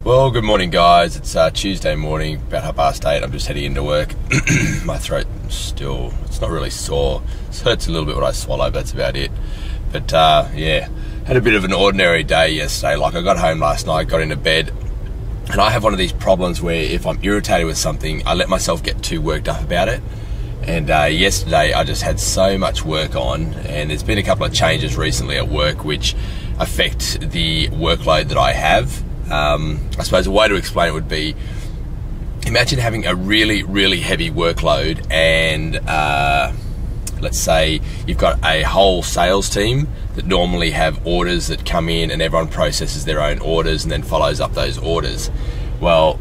Well, good morning, guys. It's Tuesday morning, about 8:30. I'm just heading into work. My throat still, it's not really sore. It hurts a little bit when I swallow, but that's about it. But yeah, had a bit of an ordinary day yesterday. Like, I got home last night, got into bed, and I have one of these problems where if I'm irritated with something, I let myself get too worked up about it. And yesterday I just had so much work on, and there's been a couple of changes recently at work which affect the workload that I have. I suppose a way to explain it would be, imagine having a really heavy workload, and let's say you've got a whole sales team that normally have orders that come in, and everyone processes their own orders and then follows up those orders. Well,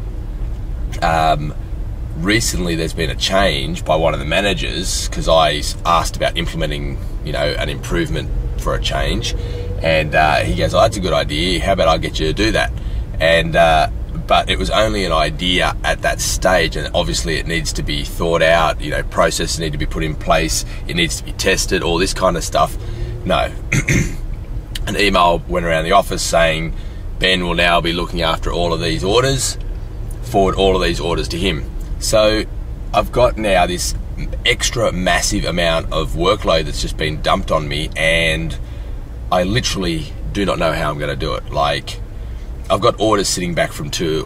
recently there's been a change by one of the managers, because I asked about implementing, an improvement for a change, and he goes, "Oh, that's a good idea. How about I get you to do that?" And but it was only an idea at that stage, and obviously it needs to be thought out. Processes need to be put in place. It needs to be tested. All this kind of stuff. No, an email went around the office saying Ben will now be looking after all of these orders. Forward all of these orders to him. So I've got now this extra massive amount of workload that's just been dumped on me, and I literally do not know how I'm going to do it. Like, I've got orders sitting back from 2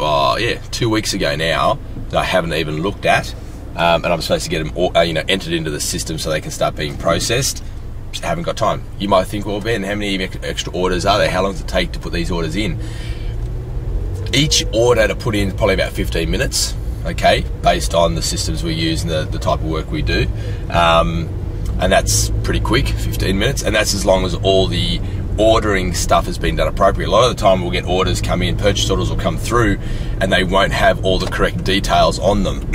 weeks ago now that I haven't even looked at, and I'm supposed to get them entered into the system so they can start being processed. Just haven't got time. You might think, well, Ben, how many extra orders are there? How long does it take to put these orders in? Each order to put in is probably about 15 minutes, okay, based on the systems we use and the type of work we do. And that's pretty quick, 15 minutes, and that's as long as all the ordering stuff has been done appropriately. A lot of the time we'll get orders come in, purchase orders will come through, and they won't have all the correct details on them.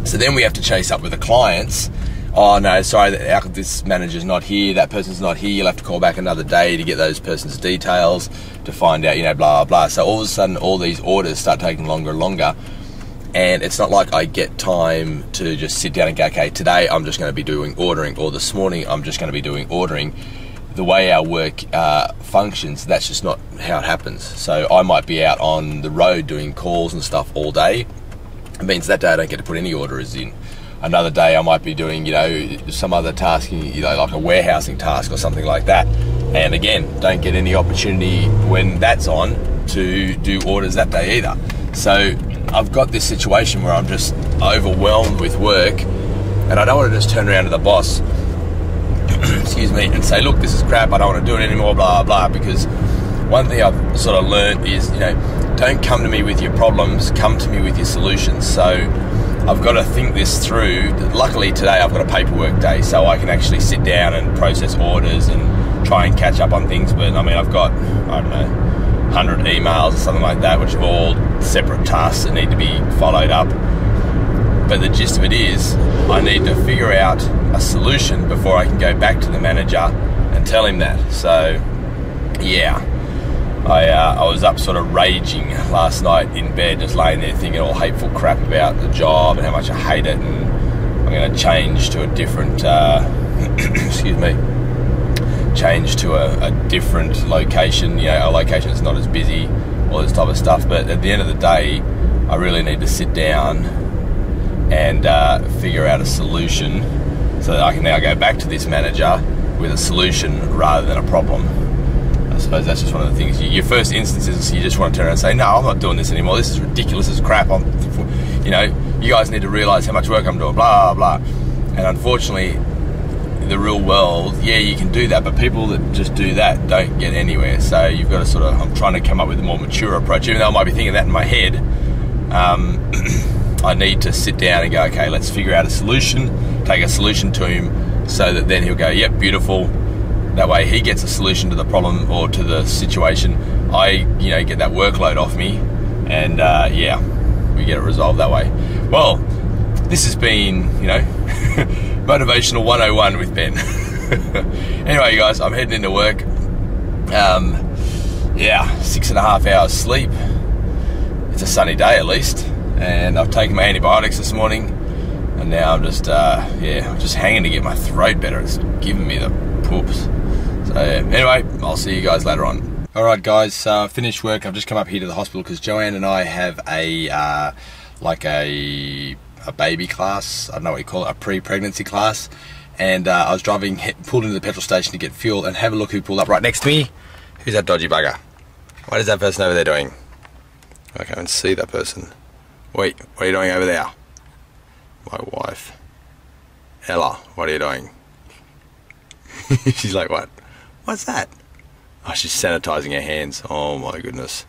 So then we have to chase up with the clients. "Oh no, sorry, this manager's not here, that person's not here, you'll have to call back another day to get those person's details, to find out, blah, blah." So all of a sudden all these orders start taking longer and longer. And it's not like I get time to just sit down and go, okay, today I'm just going to be doing ordering, or this morning I'm just going to be doing ordering. The way our work functions, that's just not how it happens. So I might be out on the road doing calls and stuff all day. It means that day I don't get to put any orders in. Another day I might be doing, some other task, like a warehousing task or something like that. And again, don't get any opportunity when that's on to do orders that day either. So I've got this situation where I'm just overwhelmed with work, and I don't want to just turn around to the boss excuse me, and say, "Look, this is crap, I don't want to do it anymore, blah blah," because one thing I've sort of learned is, don't come to me with your problems, come to me with your solutions. So I've got to think this through. Luckily today I've got a paperwork day, so I can actually sit down and process orders and try and catch up on things. But I mean, I've got, I don't know, 100 emails or something like that, which are all separate tasks that need to be followed up. But the gist of it is, I need to figure out a solution before I can go back to the manager and tell him that. So yeah, I was up sort of raging last night in bed, just laying there thinking all hateful crap about the job and how much I hate it, and I'm going to change to a different change to a different location, a location that's not as busy, all this type of stuff. But at the end of the day, I really need to sit down and figure out a solution so that I can now go back to this manager with a solution rather than a problem. I suppose that's just one of the things. Your first instance is you just want to turn around and say, "No, I'm not doing this anymore. This is ridiculous. This is crap. You guys need to realise how much work I'm doing, blah, blah." And unfortunately, the real world, yeah, you can do that, but people that just do that don't get anywhere. So you've got to I'm trying to come up with a more mature approach. Even though I might be thinking that in my head, I need to sit down and go, okay, let's figure out a solution, take a solution to him, so that then he'll go, "Yep, beautiful." That way he gets a solution to the problem or to the situation. I, get that workload off me, and yeah, we get it resolved that way. Well, this has been, Motivational 101 with Ben. Anyway, guys, I'm heading into work. 6.5 hours sleep. It's a sunny day at least, and I've taken my antibiotics this morning, and now I'm just I'm just hanging to get my throat better. It's giving me the poops. So anyway, I'll see you guys later on. Alright guys, finished work. I've just come up here to the hospital because Joanne and I have a baby class. I don't know what you call it, a pre-pregnancy class. And I was driving, pulled into the petrol station to get fuel, and have a look who pulled up right next to me. Who's that dodgy bugger? What is that person over there doing? I can't see that person. Wait, what are you doing over there? My wife. Ella, what are you doing? She's like, what? What's that? Oh, she's sanitizing her hands. Oh my goodness.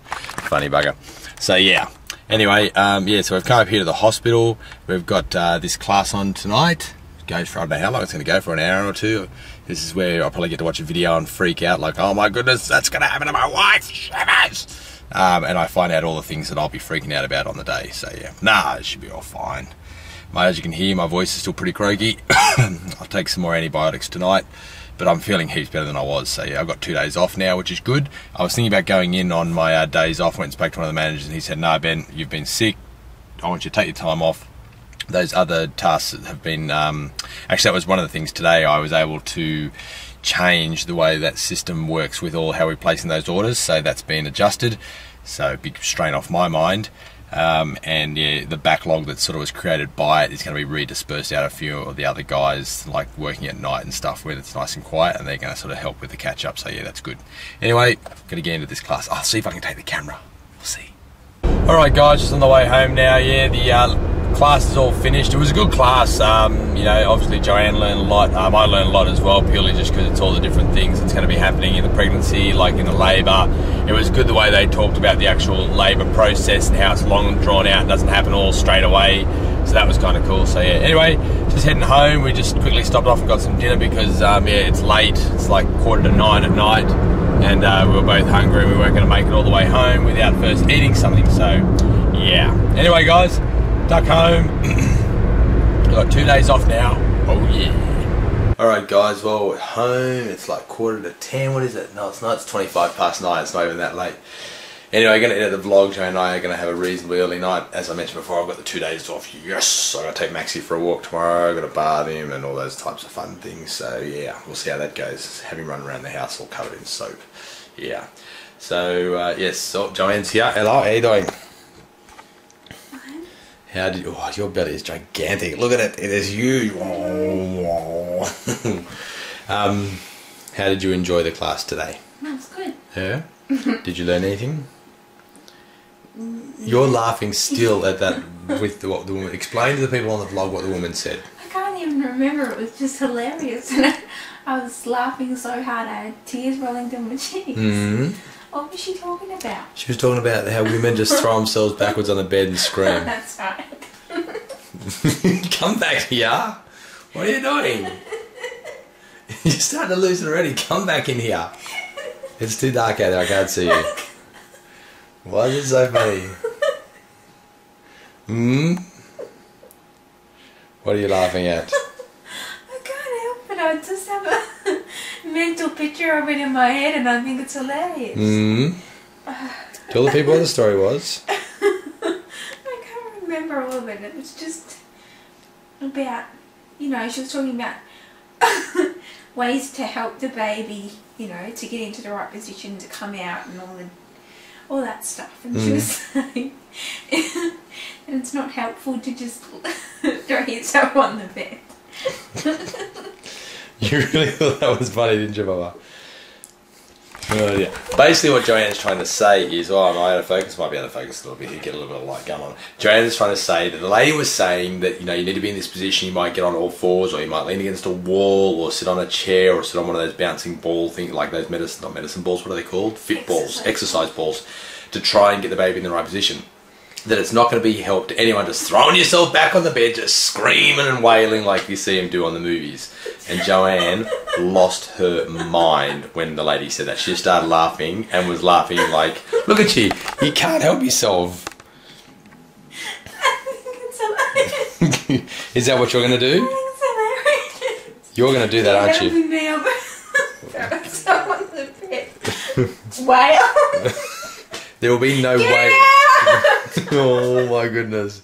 Funny bugger. So yeah. Anyway, yeah, so we've come up here to the hospital. We've got this class on tonight. It goes for, I don't know how long it's going to go, for an hour or two. This is where I'll probably get to watch a video and freak out like, oh my goodness, that's going to happen to my wife. Shivers. And I find out all the things that I'll be freaking out about on the day. So yeah, nah, it should be all fine. As you can hear, my voice is still pretty croaky. I'll take some more antibiotics tonight. But I'm feeling heaps better than I was, so yeah, I've got 2 days off now, which is good. I was thinking about going in on my days off, went and spoke to one of the managers, and he said, no, Ben, you've been sick, I want you to take your time off. Those other tasks have been, actually that was one of the things today. I was able to change the way that system works with how we're placing those orders, so that's been adjusted, so big strain off my mind. And yeah, the backlog that sort of was created by it is going to be redispersed out a few of the other guys, like working at night and stuff where it's nice and quiet, and they're going to sort of help with the catch up. So yeah, that's good. Anyway, going to get into this class. I'll see if I can take the camera. We'll see. Alright guys, just on the way home now. Yeah, the class is all finished. It was a good class. You know, obviously Joanne learned a lot. I learned a lot as well, purely just because it's all the different things that's going to be happening in the pregnancy, like in the labour. It was good the way they talked about the actual labour process and how it's long and drawn out and doesn't happen all straight away. So that was kind of cool. So yeah, anyway, just heading home. We just quickly stopped off and got some dinner because yeah, it's late. It's like 8:45 at night, and we were both hungry. We weren't going to make it all the way home without first eating something. So yeah. Anyway, guys, duck home. Got 2 days off now. Oh yeah. Alright guys, well at home it's like 9:45. What is it? No, it's not. It's 9:25. It's not even that late. Anyway, going to edit the vlog. Joanne and I are going to have a reasonably early night. As I mentioned before, I've got the 2 days off. Yes! I'm going to take Maxie for a walk tomorrow. I've got to bath him and all those types of fun things. So yeah, we'll see how that goes. Have him run around the house all covered in soap. Yeah. So yes, so Joanne's here. Hello, how are you doing? How did oh, your belly is gigantic. Look at it. It is huge. How did you enjoy the class today? That was good. Yeah? Did you learn anything? You're laughing still at that with what the woman. Explain to the people on the vlog what the woman said. I can't even remember. It was just hilarious. And I was laughing so hard I had tears rolling down my cheeks. Mm-hmm. What was she talking about? She was talking about how women just throw themselves backwards on the bed and scream. That's right. Come back here. What are you doing? You're starting to lose it already. Come back in here. It's too dark out there. I can't see you. Why is it so funny? Hmm? What are you laughing at? I can't help it. I just have a mental picture of it in my head and I think it's hilarious. Tell the people what the story was. I can't remember all of it. It was just about, you know, she was talking about ways to help the baby, you know, to get into the right position to come out and all that stuff. And she was saying, and it's not helpful to just throw yourself on the bed. You really thought that was funny, didn't you, Baba? Oh, yeah. Basically what Joanne's trying to say is, oh, am I out of focus? Might be out of focus a little bit here, get a little bit of light going on. Joanne's trying to say that the lady was saying that, you know, you need to be in this position, you might get on all fours, or you might lean against a wall, or sit on a chair, or sit on one of those bouncing ball things, like those not medicine balls, what are they called? Fit balls, exercise balls, to try and get the baby in the right position. That it's not going to be help to anyone just throwing yourself back on the bed, just screaming and wailing like you see him do on the movies. And Joanne lost her mind when the lady said that. She just started laughing and was laughing like, look at you can't help yourself. I think it's hilarious. Is that what you're going to do? I think it's hilarious. You're going to do that, aren't you? Throw myself on the bed. Wail. There will be no wailing. Oh my goodness.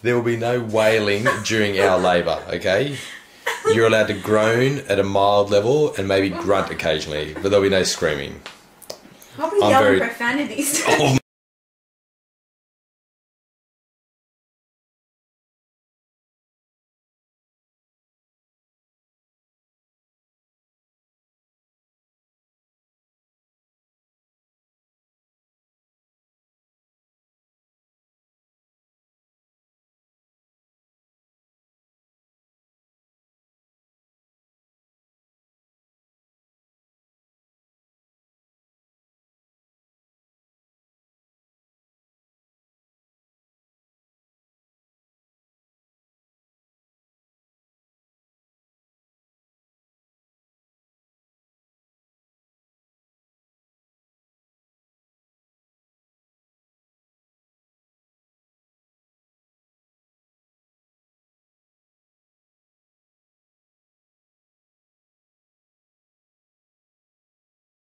There will be no wailing during our labour, okay? You're allowed to groan at a mild level and maybe grunt occasionally, but there'll be no screaming. I'll be I'm yelling very- profanities. Oh